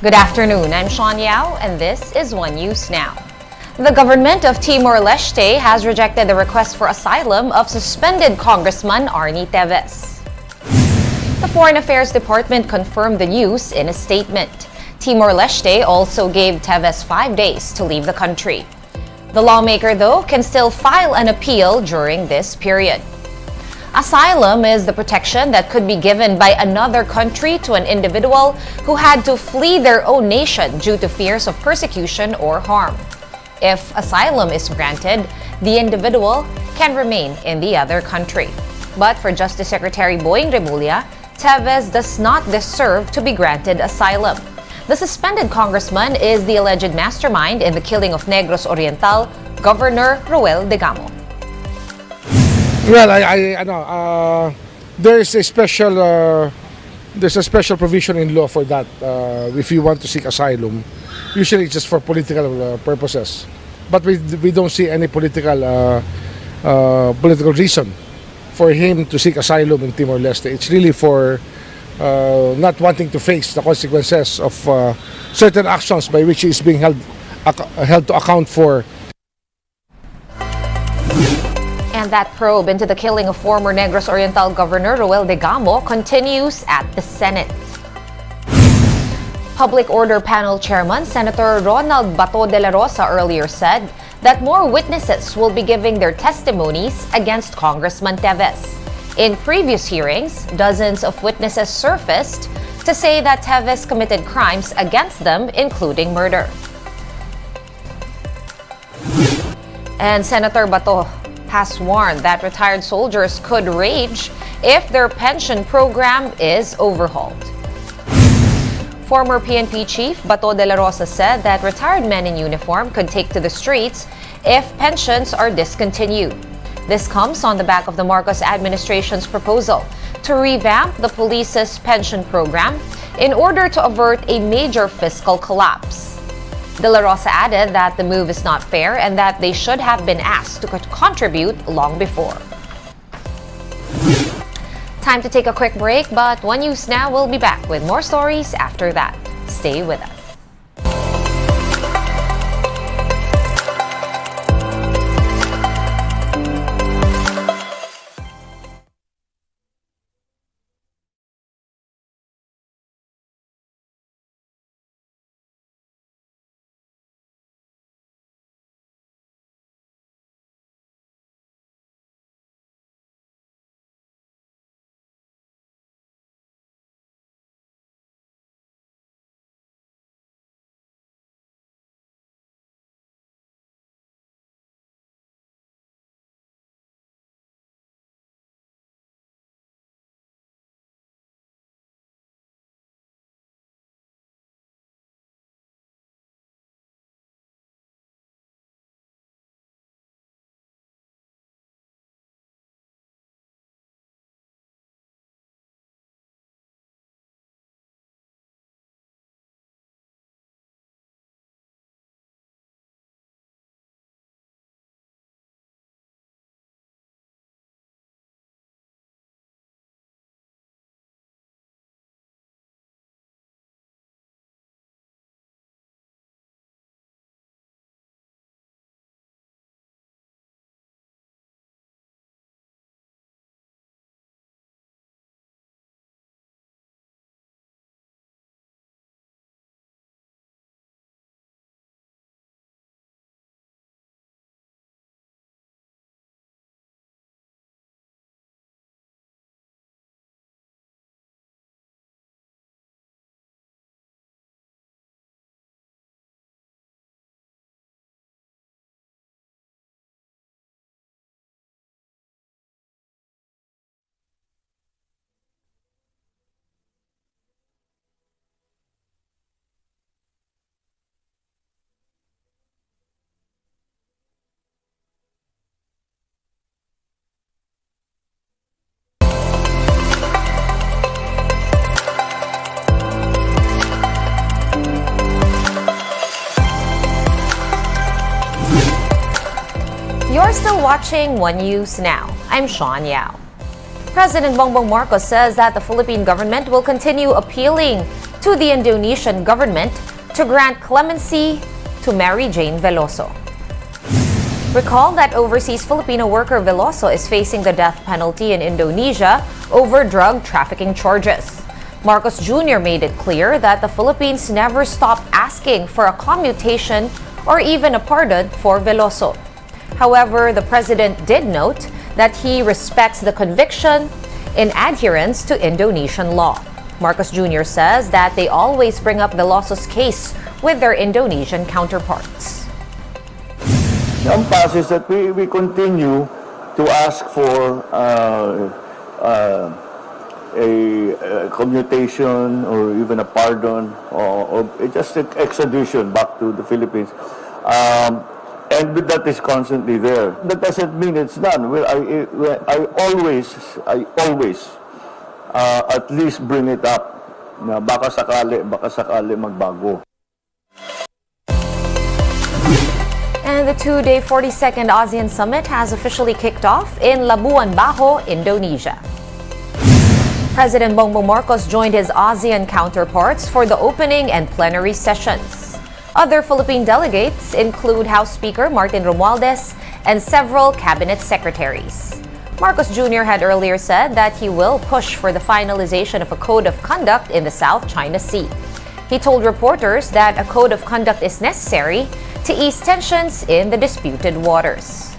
Good afternoon, I'm Sean Yao, and this is One News Now. The government of Timor-Leste has rejected the request for asylum of suspended Congressman Arnie Teves. The Foreign Affairs Department confirmed the news in a statement. Timor-Leste also gave Teves 5 days to leave the country. The lawmaker, though, can still file an appeal during this period. Asylum is the protection that could be given by another country to an individual who had to flee their own nation due to fears of persecution or harm. If asylum is granted, the individual can remain in the other country. But for Justice Secretary Boying Remulla, Teves does not deserve to be granted asylum. The suspended congressman is the alleged mastermind in the killing of Negros Oriental Governor Roel Degamo. Well, there's a special provision in law for that. If you want to seek asylum, usually it's just for political purposes. But we don't see any political reason for him to seek asylum in Timor-Leste. It's really for not wanting to face the consequences of certain actions by which he is being held to account for. And that probe into the killing of former Negros Oriental Governor Roel Degamo continues at the Senate. Public Order Panel Chairman Senator Ronald Bato de la Rosa earlier said that more witnesses will be giving their testimonies against Congressman Teves. In previous hearings, dozens of witnesses surfaced to say that Teves committed crimes against them, including murder. And Senator Bato has warned that retired soldiers could rage if their pension program is overhauled. Former PNP Chief Bato de la Rosa said that retired men in uniform could take to the streets if pensions are discontinued. This comes on the back of the Marcos administration's proposal to revamp the police's pension program in order to avert a major fiscal collapse. De la Rosa added that the move is not fair and that they should have been asked to contribute long before. Time to take a quick break, but One News Now will be back with more stories after that. Stay with us. You're still watching One News Now. I'm Sean Yao. President Bongbong Marcos says that the Philippine government will continue appealing to the Indonesian government to grant clemency to Mary Jane Veloso. Recall that overseas Filipino worker Veloso is facing the death penalty in Indonesia over drug trafficking charges. Marcos Jr. made it clear that the Philippines never stopped asking for a commutation or even a pardon for Veloso. However, the president did note that he respects the conviction in adherence to Indonesian law. Marcos Jr. says that they always bring up Veloso's case with their Indonesian counterparts. Ang pass is that we continue to ask for a commutation or even a pardon or just an extradition back to the Philippines. And that is constantly there. That doesn't mean it's done. Well, I always at least bring it up na baka sakali magbago. And the two-day 42nd ASEAN Summit has officially kicked off in Labuan Bajo, Indonesia. President Bongbong Marcos joined his ASEAN counterparts for the opening and plenary sessions. Other Philippine delegates include House Speaker Martin Romualdez and several cabinet secretaries. Marcos Jr. had earlier said that he will push for the finalization of a code of conduct in the South China Sea. He told reporters that a code of conduct is necessary to ease tensions in the disputed waters.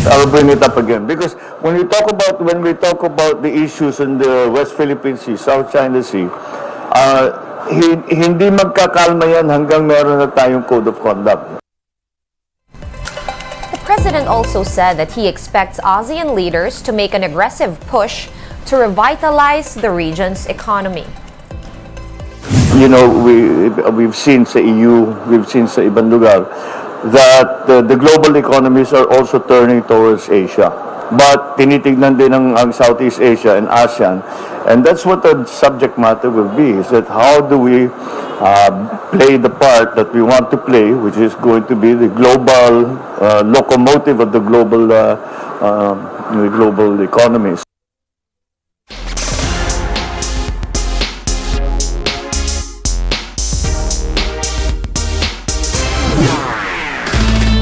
I'll bring it up again because when we talk about the issues in the West Philippine Sea, South China Sea, hindi magkakalma yan hanggang meron na tayong code of conduct. The president also said that he expects ASEAN leaders to make an aggressive push to revitalize the region's economy. You know, we've seen sa EU, we've seen sa ibang lugar that the global economies are also turning towards Asia. But tinitignan din ang Southeast Asia and ASEAN. And that's what the subject matter will be, is that how do we play the part that we want to play, which is going to be the global locomotive of the global economies.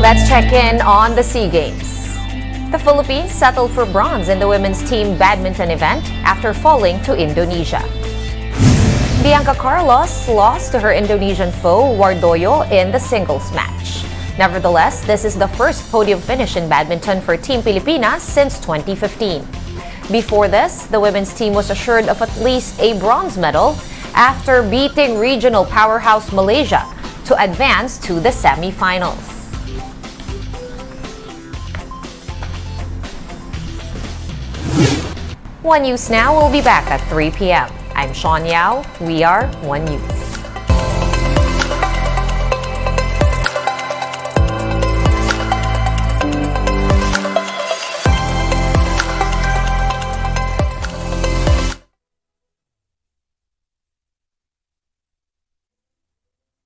Let's check in on the SEA Games. The Philippines settled for bronze in the women's team badminton event after falling to Indonesia. Bianca Carlos lost to her Indonesian foe Wardoyo in the singles match. Nevertheless, this is the first podium finish in badminton for Team Pilipinas since 2015. Before this, the women's team was assured of at least a bronze medal after beating regional powerhouse Malaysia to advance to the semifinals. One News Now will be back at 3 p.m. I'm Sean Yao. We are One News.